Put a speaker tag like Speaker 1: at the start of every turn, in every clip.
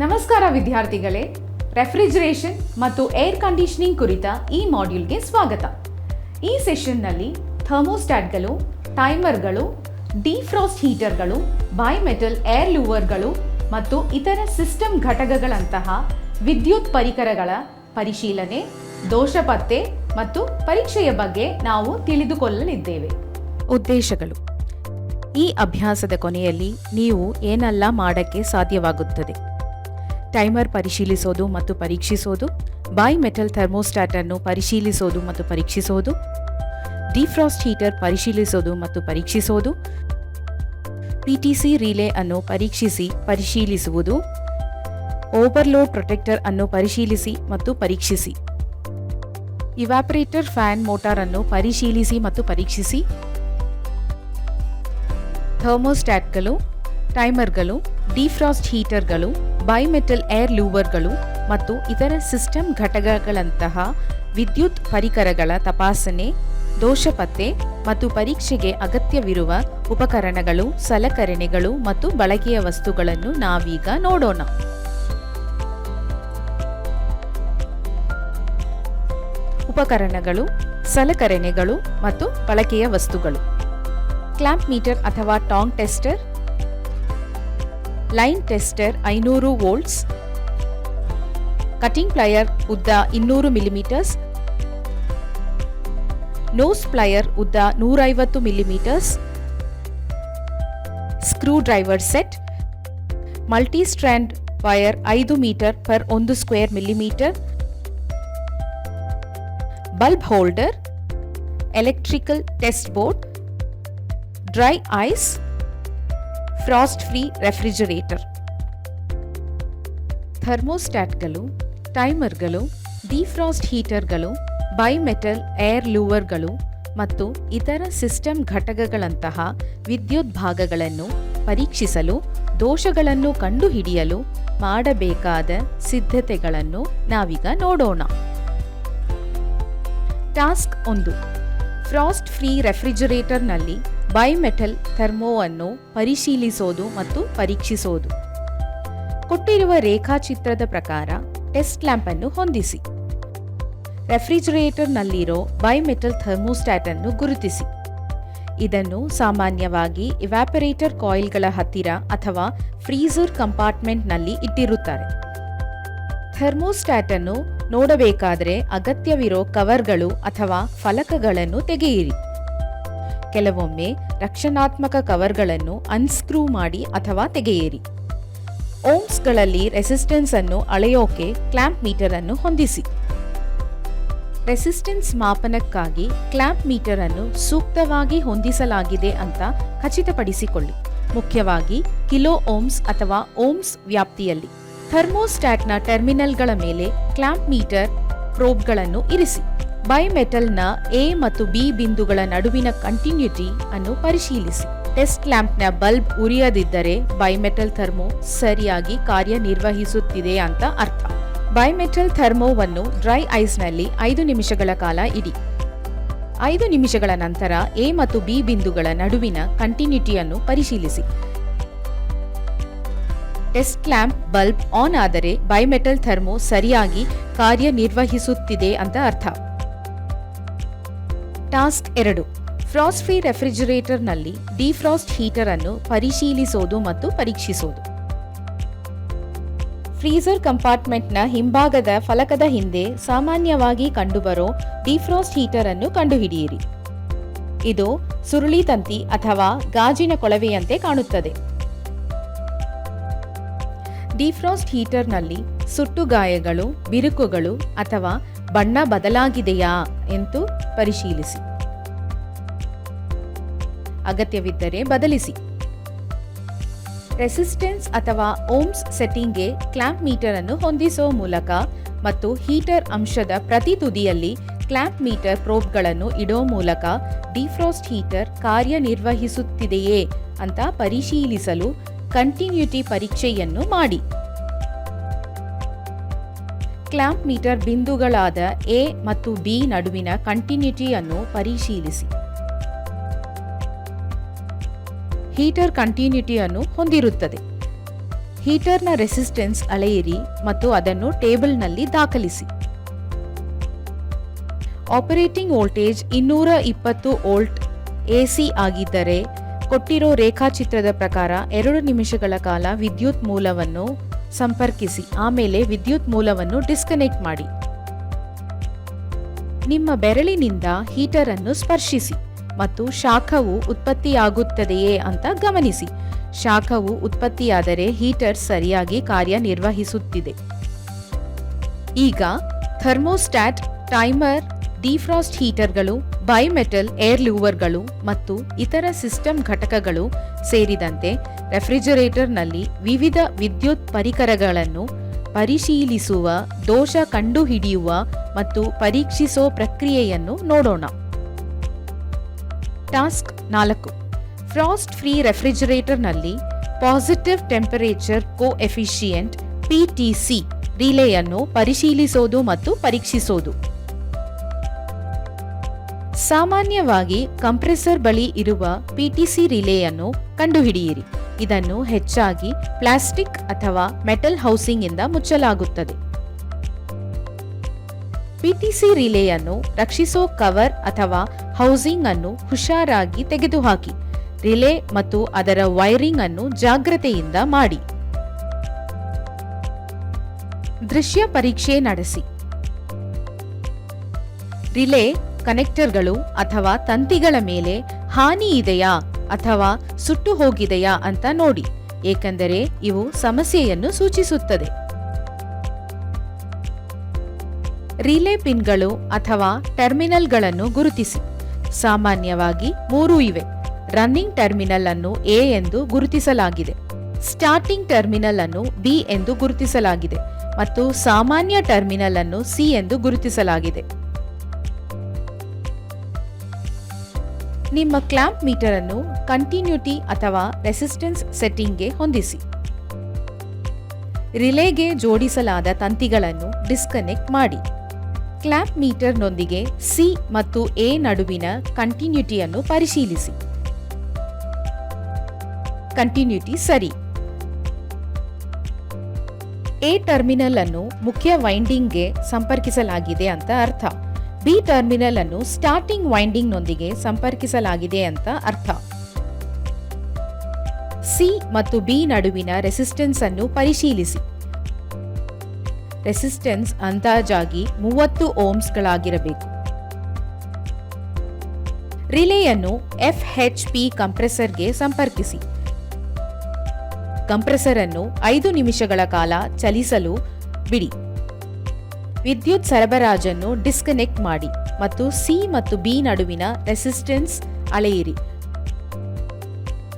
Speaker 1: ನಮಸ್ಕಾರ ವಿದ್ಯಾರ್ಥಿಗಳೇ, ರೆಫ್ರಿಜರೇಷನ್ ಮತ್ತು ಏರ್ ಕಂಡೀಷನಿಂಗ್ ಕುರಿತ ಈ ಮಾಡ್ಯೂಲ್ಗೆ ಸ್ವಾಗತ. ಈ ಸೆಷನ್ನಲ್ಲಿ ಥರ್ಮೋಸ್ಟಾಟ್ಗಳು, ಟೈಮರ್ಗಳು, ಡಿಫ್ರಾಸ್ಟ್ ಹೀಟರ್ಗಳು, ಬೈಮೆಟಲ್ ಏರ್ ಲೂವರ್ಗಳು ಮತ್ತು ಇತರ ಸಿಸ್ಟಮ್ ಘಟಕಗಳಂತಹ ವಿದ್ಯುತ್ ಪರಿಕರಗಳ ಪರಿಶೀಲನೆ, ದೋಷ ಪತ್ತೆ ಮತ್ತು ಪರೀಕ್ಷೆಯ ಬಗ್ಗೆ ನಾವು ತಿಳಿದುಕೊಳ್ಳಲಿದ್ದೇವೆ. ಉದ್ದೇಶಗಳು: ಈ ಅಭ್ಯಾಸದ ಕೊನೆಯಲ್ಲಿ ನೀವು ಏನೆಲ್ಲ ಮಾಡಕ್ಕೆ ಸಾಧ್ಯವಾಗುತ್ತದೆ? ಟೈಮರ್ ಪರಿಶೀಲಿಸೋದು ಮತ್ತು ಪರೀಕ್ಷಿಸೋದು, ಬೈಮೆಟಲ್ ಥರ್ಮೋಸ್ಟಾಟ್ ಅನ್ನು ಪರಿಶೀಲಿಸೋದು ಮತ್ತು ಪರೀಕ್ಷಿಸೋದು, ಡಿಫ್ರಾಸ್ಟ್ ಹೀಟರ್ ಪರಿಶೀಲಿಸೋದು ಮತ್ತು ಪರೀಕ್ಷಿಸೋದು, ಪಿಟಿಸಿ ರಿಲೇ ಅನ್ನು ಪರಿಶೀಲಿಸುವುದು, ಓವರ್ಲೋಡ್ ಪ್ರೊಟೆಕ್ಟರ್ ಅನ್ನು ಪರಿಶೀಲಿಸಿ ಮತ್ತು ಪರೀಕ್ಷಿಸಿ, ಇವ್ಯಾಪರೇಟರ್ ಫ್ಯಾನ್ ಮೋಟಾರ್ ಅನ್ನು ಪರಿಶೀಲಿಸಿ ಮತ್ತು ಪರೀಕ್ಷಿಸಿ, ಥರ್ಮೋಸ್ಟಾಟ್ಗಳು, ಟೈಮರ್ಗಳು, ಡಿಫ್ರಾಸ್ಟ್ ಹೀಟರ್ಗಳು, ಬೈಮೆಟಲ್ ಏರ್ ಲೂವರ್ಗಳು ಮತ್ತು ಇತರ ಸಿಸ್ಟಮ್ ಘಟಕಗಳಂತಹ ವಿದ್ಯುತ್ ಪರಿಕರಗಳ ತಪಾಸಣೆ, ದೋಷ ಪತ್ತೆ ಮತ್ತು ಪರೀಕ್ಷೆಗೆ ಅಗತ್ಯವಿರುವ ಉಪಕರಣಗಳು, ಸಲಕರಣೆಗಳು ಮತ್ತು ಬಳಕೆಯ ವಸ್ತುಗಳನ್ನು ನಾವೀಗ ನೋಡೋಣ. ಉಪಕರಣಗಳು, ಸಲಕರಣೆಗಳು ಮತ್ತು ಬಳಕೆಯ ವಸ್ತುಗಳು: ಕ್ಲ್ಯಾಂಪ್ ಮೀಟರ್ ಅಥವಾ tong tester, line tester 500 volts, cutting plier ಉದ್ದ 200 ಮಿಲಿಮೀಟರ್ಸ್, ನೋಸ್ ಪ್ಲೈಯರ್ ಉದ್ದ 150 millimetres, screwdriver set, multi strand wire 5 metre per 1 square millimetre, bulb holder, electrical test board, dry ice, frost free refrigerator. ಥರ್ಮೋಸ್ಟಾಟ್ಗಳು, ಟೈಮರ್ಗಳು, defrost ಹೀಟರ್ಗಳು, bimetal air ಲೂವರ್ಗಳು ಮತ್ತು ಇತರ system ಘಟಕಗಳಂತಹ ವಿದ್ಯುತ್ ಭಾಗಗಳನ್ನು ಪರೀಕ್ಷಿಸಲು, ದೋಷಗಳನ್ನು ಕಂಡುಹಿಡಿಯಲು ಮಾಡಬೇಕಾದ ಸಿದ್ಧತೆಗಳನ್ನು ನಾವೀಗ ನೋಡೋಣ. ಟಾಸ್ಕ್ 1: ಫ್ರಾಸ್ಟ್ ಫ್ರೀ ರೆಫ್ರಿಜರೇಟರ್ನಲ್ಲಿ ಬೈಮೆಟಲ್ ಥರ್ಮೋವನ್ನು ಪರಿಶೀಲಿಸೋದು ಮತ್ತು ಪರೀಕ್ಷಿಸೋದು. ಕೊಟ್ಟಿರುವ ರೇಖಾಚಿತ್ರದ ಪ್ರಕಾರ ಟೆಸ್ಟ್ ಲ್ಯಾಂಪ್ ಅನ್ನು ಹೊಂದಿಸಿ. ರೆಫ್ರಿಜರೇಟರ್ನಲ್ಲಿರೋ ಬೈಮೆಟಲ್ ಥರ್ಮೋಸ್ಟಾಟ್ ಅನ್ನು ಗುರುತಿಸಿ. ಇದನ್ನು ಸಾಮಾನ್ಯವಾಗಿ ಇವ್ಯಾಪರೇಟರ್ ಕಾಯಿಲ್ಗಳ ಹತ್ತಿರ ಅಥವಾ ಫ್ರೀಜರ್ ಕಂಪಾರ್ಟ್ಮೆಂಟ್ನಲ್ಲಿ ಇಟ್ಟಿರುತ್ತಾರೆ. ಥರ್ಮೋಸ್ಟಾಟ್ ಅನ್ನು ನೋಡಬೇಕಾದರೆ ಅಗತ್ಯವಿರೋ ಕವರ್ಗಳು ಅಥವಾ ಫಲಕಗಳನ್ನು ತೆಗೆಯಿರಿ. ಕೆಲವೊಮ್ಮೆ ರಕ್ಷಣಾತ್ಮಕ ಕವರ್ಗಳನ್ನು ಅನ್ಸ್ಕ್ರೂ ಮಾಡಿ ಅಥವಾ ತೆಗೆಯಿರಿ. ಓಮ್ಸ್ಗಳಲ್ಲಿ ರೆಸಿಸ್ಟೆನ್ಸ್ ಅನ್ನು ಅಳೆಯೋಕೆ ಕ್ಲ್ಯಾಂಪ್ ಮೀಟರ್ ಅನ್ನು ಹೊಂದಿಸಿ. ರೆಸಿಸ್ಟೆನ್ಸ್ ಮಾಪನಕ್ಕಾಗಿ ಕ್ಲ್ಯಾಂಪ್ ಮೀಟರ್ ಅನ್ನು ಸೂಕ್ತವಾಗಿ ಹೊಂದಿಸಲಾಗಿದೆ ಅಂತ ಖಚಿತಪಡಿಸಿಕೊಳ್ಳಿ, ಮುಖ್ಯವಾಗಿ ಕಿಲೋ ಓಮ್ಸ್ ಅಥವಾ ಓಮ್ಸ್ ವ್ಯಾಪ್ತಿಯಲ್ಲಿ. ಥರ್ಮೋಸ್ಟಾಟ್ನ ಟರ್ಮಿನಲ್ಗಳ ಮೇಲೆ ಕ್ಲ್ಯಾಂಪ್ ಮೀಟರ್ ಪ್ರೋಬ್ಗಳನ್ನು ಇರಿಸಿ. ಬೈಮೆಟಲ್ನ ಎ ಮತ್ತು ಬಿ ಬಿಂದುಗಳ ನಡುವಿನ ಕಂಟಿನ್ಯೂಟಿ ಅನ್ನು ಪರಿಶೀಲಿಸಿ. ಟೆಸ್ಟ್ ಲ್ಯಾಂಪ್ನ ಬಲ್ಬ್ ಉರಿಯದಿದ್ದರೆ ಬೈಮೆಟಲ್ ಥರ್ಮೋ ಸರಿಯಾಗಿ ಕಾರ್ಯನಿರ್ವಹಿಸುತ್ತಿದೆ ಅಂತ ಅರ್ಥ. ಬೈಮೆಟಲ್ ಥರ್ಮೋವನ್ನು ಡ್ರೈ ಐಸ್ನಲ್ಲಿ 5 ನಿಮಿಷಗಳ ಕಾಲ ಇಡಿ. 5 ನಿಮಿಷಗಳ ನಂತರ ಎ ಮತ್ತು ಬಿ ಬಿಂದುಗಳ ನಡುವಿನ ಕಂಟಿನ್ಯೂಟಿಯನ್ನು ಪರಿಶೀಲಿಸಿ. ಟೆಸ್ಟ್ ಲ್ಯಾಂಪ್ ಬಲ್ಬ್ ಆನ್ ಆದರೆ ಬೈಮೆಟಲ್ ಥರ್ಮೋ ಸರಿಯಾಗಿ ಕಾರ್ಯನಿರ್ವಹಿಸುತ್ತಿದೆ ಅಂತ ಅರ್ಥ. ಟಾಸ್ಕ್ 2: ಫ್ರಾಸ್ಟ್ ಫ್ರೀ ರೆಫ್ರಿಜರೇಟರ್ನಲ್ಲಿ ಡಿಫ್ರಾಸ್ಟ್ ಹೀಟರ್ ಅನ್ನು ಪರಿಶೀಲಿಸೋದು ಮತ್ತು ಪರೀಕ್ಷಿಸೋದು. ಫ್ರೀಜರ್ ಕಂಪಾರ್ಟ್ಮೆಂಟ್ನ ಹಿಂಭಾಗದ ಫಲಕದ ಹಿಂದೆ ಸಾಮಾನ್ಯವಾಗಿ ಕಂಡುಬರೋ ಡಿಫ್ರಾಸ್ಟ್ ಹೀಟರ್ ಅನ್ನು ಕಂಡುಹಿಡಿಯಿರಿ. ಇದು ಸುರುಳಿ ತಂತಿ ಅಥವಾ ಗಾಜಿನ ಕೊಳವೆಯಂತೆ ಕಾಣುತ್ತದೆ. ಡಿಫ್ರಾಸ್ಟ್ ಹೀಟರ್ನಲ್ಲಿ ಸುಟ್ಟು ಗಾಯಗಳು, ಬಿರುಕುಗಳು ಅಥವಾ ಬಣ್ಣ ಬದಲಾಗಿದೆಯಾ ಎಂದು ಪರಿಶೀಲಿಸಿ. ಅಗತ್ಯವಿದ್ದರೆ ಬದಲಿಸಿ. ರೆಸಿಸ್ಟೆನ್ಸ್ ಅಥವಾ ಓಮ್ಸ್ ಸೆಟ್ಟಿಂಗ್ಗೆ ಕ್ಲ್ಯಾಂಪ್ ಮೀಟರ್ ಅನ್ನು ಹೊಂದಿಸುವ ಮೂಲಕ ಮತ್ತು ಹೀಟರ್ ಅಂಶದ ಪ್ರತಿ ತುದಿಯಲ್ಲಿ ಕ್ಲ್ಯಾಂಪ್ ಮೀಟರ್ ಪ್ರೋಬ್ಗಳನ್ನು ಇಡೋ ಮೂಲಕ ಡಿಫ್ರಾಸ್ಟ್ ಹೀಟರ್ ಕಾರ್ಯನಿರ್ವಹಿಸುತ್ತಿದೆಯೇ ಅಂತ ಪರಿಶೀಲಿಸಲು ಕಂಟಿನ್ಯೂಟಿ ಪರೀಕ್ಷೆಯನ್ನು ಮಾಡಿ. ಕ್ಲ್ಯಾಂಪ್ ಮೀಟರ್ ಬಿಂದುಗಳಾದ ಎ ಮತ್ತು ಬಿ ನಡುವಿನ ಕಂಟಿನ್ಯೂಟಿಯನ್ನು ಪರಿಶೀಲಿಸಿ. ಹೀಟರ್ ಕಂಟಿನ್ಯೂಟಿಯನ್ನು ಹೊಂದಿರುತ್ತದೆ. ಹೀಟರ್ನ ರೆಸಿಸ್ಟೆನ್ಸ್ ಅಳೆಯಿರಿ ಮತ್ತು ಅದನ್ನು ಟೇಬಲ್ನಲ್ಲಿ ದಾಖಲಿಸಿ. ಆಪರೇಟಿಂಗ್ ವೋಲ್ಟೇಜ್ 220 ವೋಲ್ಟ್ ಎಸಿ ಆಗಿದ್ದರೆ ಕೊಟ್ಟಿರೋ ರೇಖಾಚಿತ್ರದ ಪ್ರಕಾರ 2 ನಿಮಿಷಗಳ ಕಾಲ ವಿದ್ಯುತ್ ಮೂಲವನ್ನು ಸಂಪರ್ಕಿಸಿ. ಆಮೇಲೆ ವಿದ್ಯುತ್ ಮೂಲವನ್ನು ಡಿಸ್ಕನೆಕ್ಟ್ ಮಾಡಿ. ನಿಮ್ಮ ಬೆರಳಿನಿಂದ ಹೀಟರ್ ಅನ್ನು ಸ್ಪರ್ಶಿಸಿ ಮತ್ತು ಶಾಖವು ಉತ್ಪತ್ತಿಯಾಗುತ್ತದೆಯೇ ಅಂತ ಗಮನಿಸಿ. ಶಾಖವು ಉತ್ಪತ್ತಿಯಾದರೆ ಹೀಟರ್ ಸರಿಯಾಗಿ ಕಾರ್ಯನಿರ್ವಹಿಸುತ್ತಿದೆ. ಈಗ ಥರ್ಮೋಸ್ಟಾಟ್, ಟೈಮರ್, ಡಿಫ್ರಾಸ್ಟ್ ಹೀಟರ್ಗಳು, ಬೈಮೆಟಲ್ ಏರ್ ಲೂವರ್ಗಳು ಮತ್ತು ಇತರ ಸಿಸ್ಟಮ್ ಘಟಕಗಳು ಸೇರಿದಂತೆ ರೆಫ್ರಿಜರೇಟರ್ನಲ್ಲಿ ವಿವಿಧ ವಿದ್ಯುತ್ ಪರಿಕರಗಳನ್ನು ಪರಿಶೀಲಿಸುವ, ದೋಷ ಕಂಡುಹಿಡಿಯುವ ಮತ್ತು ಪರೀಕ್ಷಿಸೋ ಪ್ರಕ್ರಿಯೆಯನ್ನು ನೋಡೋಣ. ಟಾಸ್ಕ್ 4. ಫ್ರಾಸ್ಟ್ ಫ್ರೀ ರೆಫ್ರಿಜರೇಟರ್ನಲ್ಲಿ ಪಾಸಿಟಿವ್ ಟೆಂಪರೇಚರ್ ಕೋಎಫಿಷಿಯೆಂಟ್ PTC ರಿಲೇಯನ್ನು ಪರಿಶೀಲಿಸೋದು ಮತ್ತು ಪರೀಕ್ಷಿಸೋದು. ಸಾಮಾನ್ಯವಾಗಿ ಕಂಪ್ರೆಸರ್ ಬಳಿ ಇರುವ PTC ರಿಲೇಯನ್ನು ಕಂಡುಹಿಡಿಯಿರಿ. ಇದನ್ನು ಹೆಚ್ಚಾಗಿ ಪ್ಲಾಸ್ಟಿಕ್ ಅಥವಾ ಮೆಟಲ್ ಹೌಸಿಂಗ್ ಇಂದ ಮುಚ್ಚಲಾಗುತ್ತದೆ. PTC ರಿಲೇಯನ್ನು ರಕ್ಷಿಸೋ ಕವರ್ ಅಥವಾ ಹೌಸಿಂಗ್ ಅನ್ನು ಹುಷಾರಾಗಿ ತೆಗೆದುಹಾಕಿ. ರಿಲೇ ಮತ್ತು ಅದರ ವೈರಿಂಗ್ ಅನ್ನು ಜಾಗ್ರತೆಯಿಂದ ಮಾಡಿ. ದೃಶ್ಯ ಪರೀಕ್ಷೆ ನಡೆಸಿ. ರಿಲೇ ಕನೆಕ್ಟರ್ಗಳು ಅಥವಾ ತಂತಿಗಳ ಮೇಲೆ ಹಾನಿ ಇದೆಯಾ ಅಥವಾ ಸುಟ್ಟು ಹೋಗಿದೆಯಾ ಅಂತ ನೋಡಿ, ಏಕೆಂದರೆ ಇವು ಸಮಸ್ಯೆಯನ್ನು ಸೂಚಿಸುತ್ತದೆ. ರಿಲೇ ಪಿನ್ಗಳು ಅಥವಾ ಟರ್ಮಿನಲ್ಗಳನ್ನು ಗುರುತಿಸಿ. ಸಾಮಾನ್ಯವಾಗಿ 3 ಇವೆ. ರನ್ನಿಂಗ್ ಟರ್ಮಿನಲ್ ಅನ್ನು A ಎಂದು ಗುರುತಿಸಲಾಗಿದೆ, ಸ್ಟಾರ್ಟಿಂಗ್ ಟರ್ಮಿನಲ್ ಅನ್ನು B ಎಂದು ಗುರುತಿಸಲಾಗಿದೆ ಮತ್ತು ಸಾಮಾನ್ಯ ಟರ್ಮಿನಲ್ ಅನ್ನು C ಎಂದು ಗುರುತಿಸಲಾಗಿದೆ. ನಿಮ್ಮ ಕ್ಲಾಂಪ್ ಮೀಟರ್ ಅನ್ನು ಕಂಟಿನ್ಯೂಟಿ ಅಥವಾ ರೆಸಿಸ್ಟೆನ್ಸ್ ಸೆಟ್ಟಿಂಗ್ಗೆ ಹೊಂದಿಸಿ. ರಿಲೇಗೆ ಜೋಡಿಸಲಾದ ತಂತಿಗಳನ್ನು ಡಿಸ್ಕನೆಕ್ಟ್ ಮಾಡಿ. ಕ್ಲಾಂಪ್ ಮೀಟರ್ನೊಂದಿಗೆ C ಮತ್ತು A ನಡುವಿನ ಕಂಟಿನ್ಯೂಟಿಯನ್ನು ಪರಿಶೀಲಿಸಿ. ಕಂಟಿನ್ಯೂಟಿ ಸರಿ. A ಟರ್ಮಿನಲ್ ಅನ್ನು ಮುಖ್ಯ ವೈಂಡಿಂಗ್ಗೆ ಸಂಪರ್ಕಿಸಲಾಗಿದೆ ಅಂತ ಅರ್ಥ. B ಟರ್ಮಿನಲ್ ಅನ್ನು ಸ್ಟಾರ್ಟಿಂಗ್ ವೈಂಡಿಂಗ್ನೊಂದಿಗೆ ಸಂಪರ್ಕಿಸಲಾಗಿದೆ ಅಂತ ಅರ್ಥ. C ಮತ್ತು B ನಡುವಿನ ರೆಸಿಸ್ಟೆನ್ಸ್ ಅನ್ನು ಪರಿಶೀಲಿಸಿ. ರೆಸಿಸ್ಟೆನ್ಸ್ ಅಂದಾಜಾಗಿ 30 ಓಮ್ಸ್ಗಳಾಗಿರಬೇಕು. ರಿಲೇಯನ್ನು FHP ಕಂಪ್ರೆಸರ್ಗೆ ಸಂಪರ್ಕಿಸಿ. ಕಂಪ್ರೆಸರ್ ಅನ್ನು 5 ನಿಮಿಷಗಳ ಕಾಲ ಚಲಿಸಲು ಬಿಡಿ. ವಿದ್ಯುತ್ ಸರಬರಾಜನ್ನು ಡಿಸ್ಕನೆಕ್ಟ್ ಮಾಡಿ ಮತ್ತು C ಮತ್ತು B ನಡುವಿನ ರೆಸಿಸ್ಟೆನ್ಸ್ ಅಳೆಯಿರಿ.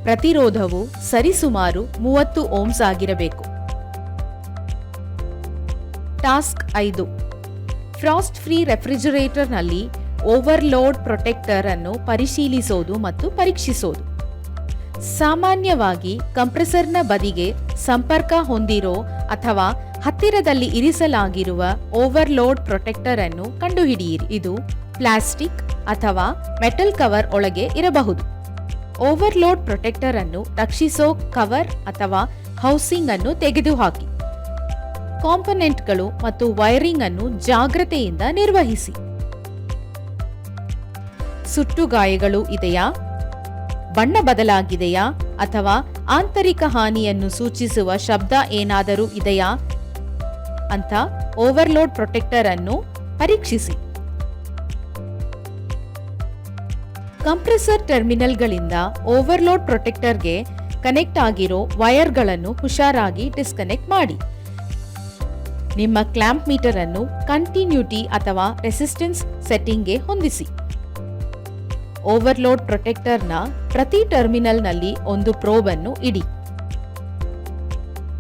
Speaker 1: ಪ್ರತಿರೋಧವು ಸರಿಸುಮಾರು 30 ಓಮ್ಸ್ ಆಗಿರಬೇಕು. ಟಾಸ್ಕ್ 5. ಫ್ರಾಸ್ಟ್ ಫ್ರೀ ರೆಫ್ರಿಜರೇಟರ್ನಲ್ಲಿ ಓವರ್ಲೋಡ್ ಪ್ರೊಟೆಕ್ಟರ್ ಅನ್ನು ಪರಿಶೀಲಿಸೋದು ಮತ್ತು ಪರೀಕ್ಷಿಸೋದು. ಸಾಮಾನ್ಯವಾಗಿ ಕಂಪ್ರೆಸರ್ನ ಬದಿಗೆ ಸಂಪರ್ಕ ಹೊಂದಿರೋ ಅಥವಾ ಹತ್ತಿರದಲ್ಲಿ ಇರಿಸಲಾಗಿರುವ ಓವರ್ಲೋಡ್ ಪ್ರೊಟೆಕ್ಟರ್ ಅನ್ನು ಕಂಡುಹಿಡಿಯಿರಿ. ಇದು ಪ್ಲಾಸ್ಟಿಕ್ ಅಥವಾ ಮೆಟಲ್ ಕವರ್ ಒಳಗೆ ಇರಬಹುದು. ಓವರ್ಲೋಡ್ ಪ್ರೊಟೆಕ್ಟರ್ ಅನ್ನು ರಕ್ಷಿಸೋ ಕವರ್ ಅಥವಾ ಹೌಸಿಂಗ್ ಅನ್ನು ತೆಗೆದುಹಾಕಿ. ಕಾಂಪೊನೆಂಟ್ಗಳು ಮತ್ತು ವೈರಿಂಗ್ ಅನ್ನು ಜಾಗ್ರತೆಯಿಂದ ನಿರ್ವಹಿಸಿ. ಸುಟ್ಟು ಗಾಯಗಳು ಇದೆಯಾ, ಬಣ್ಣ ಬದಲಾಗಿದೆಯಾ ಅಥವಾ ಆಂತರಿಕ ಹಾನಿಯನ್ನು ಸೂಚಿಸುವ ಶಬ್ದ ಏನಾದರೂ ಇದೆಯಾ ಅಂತ ಓವರ್ಲೋಡ್ ಪ್ರೊಟೆಕ್ಟರ್ ಅನ್ನು ಪರೀಕ್ಷಿಸಿ. ಕಂಪ್ರೆಸರ್ ಟರ್ಮಿನಲ್ಗಳಿಂದ ಓವರ್ಲೋಡ್ ಪ್ರೊಟೆಕ್ಟರ್ಗೆ ಕನೆಕ್ಟ್ ಆಗಿರೋ ವೈರ್ಗಳನ್ನು ಹುಷಾರಾಗಿ ಡಿಸ್ಕನೆಕ್ಟ್ ಮಾಡಿ. ನಿಮ್ಮ ಕ್ಲಾಂಪ್ ಮೀಟರ್ ಅನ್ನು ಕಂಟಿನ್ಯೂಟಿ ಅಥವಾ ರೆಸಿಸ್ಟೆನ್ಸ್ ಸೆಟ್ಟಿಂಗ್ಗೆ ಹೊಂದಿಸಿ. ಓವರ್ಲೋಡ್ ಪ್ರೊಟೆಕ್ಟರ್ನ ಪ್ರತಿ ಟರ್ಮಿನಲ್ನಲ್ಲಿ ಒಂದು ಪ್ರೋಬ್ ಅನ್ನು ಇಡಿ.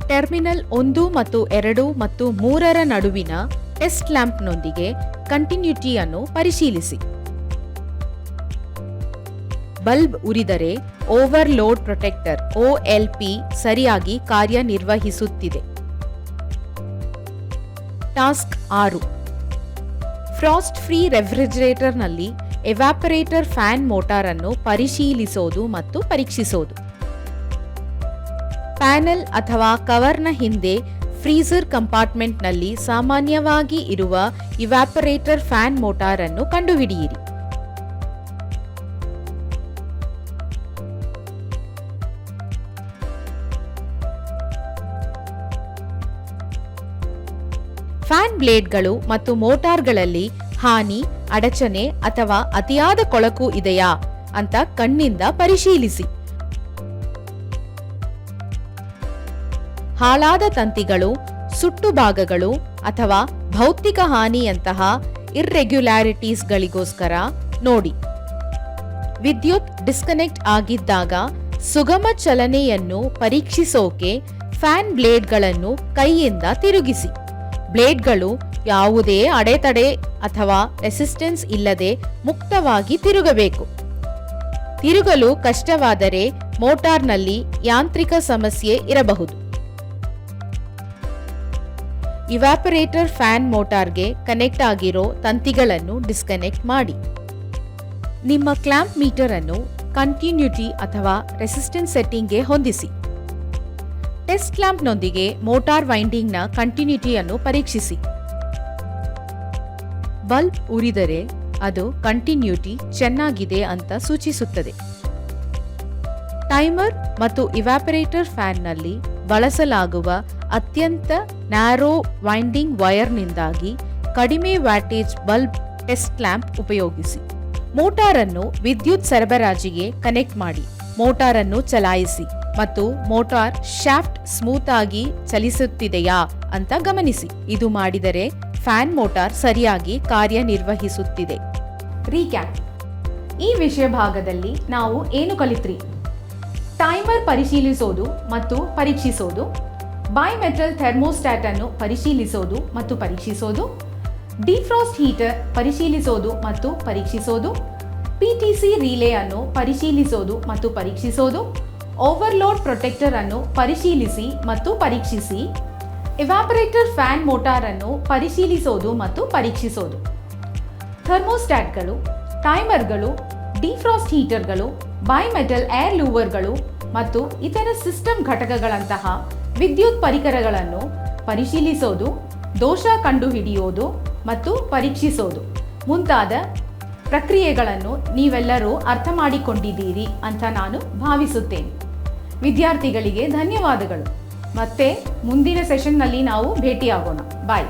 Speaker 1: ಟರ್ಮಿನಲ್ 1 ಮತ್ತು 2 ಮತ್ತು 3ರ ನಡುವಿನ ಟೆಸ್ಟ್ ಲ್ಯಾಂಪ್ನೊಂದಿಗೆ ಕಂಟಿನ್ಯೂಟಿಯನ್ನು ಪರಿಶೀಲಿಸಿ. ಬಲ್ಬ್ ಉರಿದರೆ ಓವರ್ಲೋಡ್ ಪ್ರೊಟೆಕ್ಟರ್ OLP ಸರಿಯಾಗಿ ಕಾರ್ಯನಿರ್ವಹಿಸುತ್ತಿದೆ. ಟಾಸ್ಕ್ 6. ಫ್ರಾಸ್ಟ್ ಫ್ರೀ ರೆಫ್ರಿಜರೇಟರ್ನಲ್ಲಿ ಎವಾಪರೇಟರ್ ಫ್ಯಾನ್ ಮೋಟಾರ್ ಅನ್ನು ಪರಿಶೀಲಿಸೋದು ಮತ್ತು ಪರೀಕ್ಷಿಸೋದು. ಪ್ಯಾನೆಲ್ ಅಥವಾ ಕವರ್ನ ಹಿಂದೆ ಫ್ರೀಜರ್ ಕಂಪಾರ್ಟ್ಮೆಂಟ್ನಲ್ಲಿ ಸಾಮಾನ್ಯವಾಗಿ ಇರುವ ಇವ್ಯಾಪರೇಟರ್ ಫ್ಯಾನ್ ಮೋಟಾರ್ ಅನ್ನು ಕಂಡುಹಿಡಿಯಿರಿ. ಫ್ಯಾನ್ ಬ್ಲೇಡ್ಗಳು ಮತ್ತು ಮೋಟಾರ್ಗಳಲ್ಲಿ ಹಾನಿ, ಅಡಚಣೆ ಅಥವಾ ಅತಿಯಾದ ಕೊಳಕು ಇದೆಯಾ ಅಂತ ಕಣ್ಣಿಂದ ಪರಿಶೀಲಿಸಿ. ಹಾಳಾದ ತಂತಿಗಳು, ಸುಟ್ಟು ಭಾಗಗಳು ಅಥವಾ ಭೌತಿಕ ಹಾನಿಯಂತಹ ಇರ್ರೆಗ್ಯುಲಾರಿಟೀಸ್ಗಳಿಗೋಸ್ಕರ ನೋಡಿ. ವಿದ್ಯುತ್ ಡಿಸ್ಕನೆಕ್ಟ್ ಆಗಿದ್ದಾಗ ಸುಗಮ ಚಲನೆಯನ್ನು ಪರೀಕ್ಷಿಸೋಕೆ ಫ್ಯಾನ್ ಬ್ಲೇಡ್ಗಳನ್ನು ಕೈಯಿಂದ ತಿರುಗಿಸಿ. ಬ್ಲೇಡ್ಗಳು ಯಾವುದೇ ಅಡೆತಡೆ ಅಥವಾ ರೆಸಿಸ್ಟೆನ್ಸ್ ಇಲ್ಲದೆ ಮುಕ್ತವಾಗಿ ತಿರುಗಬೇಕು. ತಿರುಗಲು ಕಷ್ಟವಾದರೆ ಮೋಟಾರ್ನಲ್ಲಿ ಯಾಂತ್ರಿಕ ಸಮಸ್ಯೆ ಇರಬಹುದು. ಇವ್ಯಾಪರೇಟರ್ ಫ್ಯಾನ್ ಮೋಟಾರ್ಗೆ ಕನೆಕ್ಟ್ ಆಗಿರೋ ತಂತಿಗಳನ್ನು ಡಿಸ್ಕನೆಕ್ಟ್ ಮಾಡಿ. ನಿಮ್ಮ ಕ್ಲಾಂಪ್ ಮೀಟರ್ ಅನ್ನು ಕಂಟಿನ್ಯೂಟಿ ಅಥವಾ ರೆಸಿಸ್ಟೆನ್ಸ್ ಸೆಟ್ಟಿಂಗ್ಗೆ ಹೊಂದಿಸಿ. ಟೆಸ್ಟ್ ಕ್ಲಾಂಪ್ನೊಂದಿಗೆ ಮೋಟಾರ್ ವೈಂಡಿಂಗ್ನ ಕಂಟಿನ್ಯೂಟಿಯನ್ನು ಪರೀಕ್ಷಿಸಿ. ಬಲ್ಬ್ ಉರಿದರೆ ಅದು ಕಂಟಿನ್ಯೂಟಿ ಚೆನ್ನಾಗಿದೆ ಅಂತ ಸೂಚಿಸುತ್ತದೆ. ಟೈಮರ್ ಮತ್ತು ಇವ್ಯಾಪರೇಟರ್ ಫ್ಯಾನ್ನಲ್ಲಿ ಬಳಸಲಾಗುವ ಅತ್ಯಂತ ನ್ಯಾರೋ ವೈಂಡಿಂಗ್ ವೈರ್ನಿಂದಾಗಿ ಕಡಿಮೆ ವ್ಯಾಟೇಜ್ ಬಲ್ಬ್ ಟೆಸ್ಟ್ ಕ್ಲಾಂಪ್ ಉಪಯೋಗಿಸಿ. ಮೋಟಾರನ್ನು ವಿದ್ಯುತ್ ಸರಬರಾಜಿಗೆ ಕನೆಕ್ಟ್ ಮಾಡಿ. ಮೋಟಾರನ್ನು ಚಲಾಯಿಸಿ ಮತ್ತು ಮೋಟಾರ್ ಶಾಫ್ಟ್ ಸ್ಮೂತ್ ಆಗಿ ಚಲಿಸುತ್ತಿದೆಯಾ ಅಂತ ಗಮನಿಸಿ. ಇದು ಮಾಡಿದರೆ ಫ್ಯಾನ್ ಮೋಟಾರ್ ಸರಿಯಾಗಿ ಕಾರ್ಯನಿರ್ವಹಿಸುತ್ತಿದೆ. ರೀಕ್ಯಾಪ್: ಈ ವಿಷಯ ಭಾಗದಲ್ಲಿ ನಾವು ಏನು ಕಲಿತ್ರಿ? ಟೈಮರ್ ಪರಿಶೀಲಿಸೋದು ಮತ್ತು ಪರೀಕ್ಷಿಸೋದು, ಬೈಮೆಟಲ್ ಥರ್ಮೋಸ್ಟಾಟ್ ಅನ್ನು ಪರಿಶೀಲಿಸೋದು ಮತ್ತು ಪರೀಕ್ಷಿಸೋದು, ಡಿಫ್ರಾಸ್ಟ್ ಹೀಟರ್ ಪರಿಶೀಲಿಸೋದು ಮತ್ತು ಪರೀಕ್ಷಿಸೋದು, ಪಿಟಿಸಿ ರಿಲೇ ಅನ್ನು ಪರಿಶೀಲಿಸೋದು ಮತ್ತು ಪರೀಕ್ಷಿಸೋದು, ಓವರ್ಲೋಡ್ ಪ್ರೊಟೆಕ್ಟರ್ ಅನ್ನು ಪರಿಶೀಲಿಸಿ ಮತ್ತು ಪರೀಕ್ಷಿಸಿ, ಇವ್ಯಾಪರೇಟರ್ ಫ್ಯಾನ್ ಮೋಟಾರ್ ಅನ್ನು ಪರಿಶೀಲಿಸೋದು ಮತ್ತು ಪರೀಕ್ಷಿಸೋದು. ಥರ್ಮೋಸ್ಟಾಟ್ಗಳು, ಟೈಮರ್ಗಳು, ಡಿಫ್ರಾಸ್ಟ್ ಹೀಟರ್ಗಳು, ಬೈಮೆಟಲ್ ಏರ್ ಲೂವರ್ಗಳು ಮತ್ತು ಇತರ ಸಿಸ್ಟಮ್ ಘಟಕಗಳಂತಹ ವಿದ್ಯುತ್ ಪರಿಕರಗಳನ್ನು ಪರಿಶೀಲಿಸೋದು, ದೋಷ ಕಂಡುಹಿಡಿಯೋದು ಮತ್ತು ಪರೀಕ್ಷಿಸೋದು ಮುಂತಾದ ಪ್ರಕ್ರಿಯೆಗಳನ್ನು ನೀವೆಲ್ಲರೂ ಅರ್ಥ ಮಾಡಿಕೊಂಡಿದ್ದೀರಿ ಅಂತ ನಾನು ಭಾವಿಸುತ್ತೇನೆ. ವಿದ್ಯಾರ್ಥಿಗಳಿಗೆ ಧನ್ಯವಾದಗಳು. ಮತ್ತೆ ಮುಂದಿನ ಸೆಷನ್ನಲ್ಲಿ ನಾವು ಭೇಟಿಯಾಗೋಣ. ಬಾಯ್.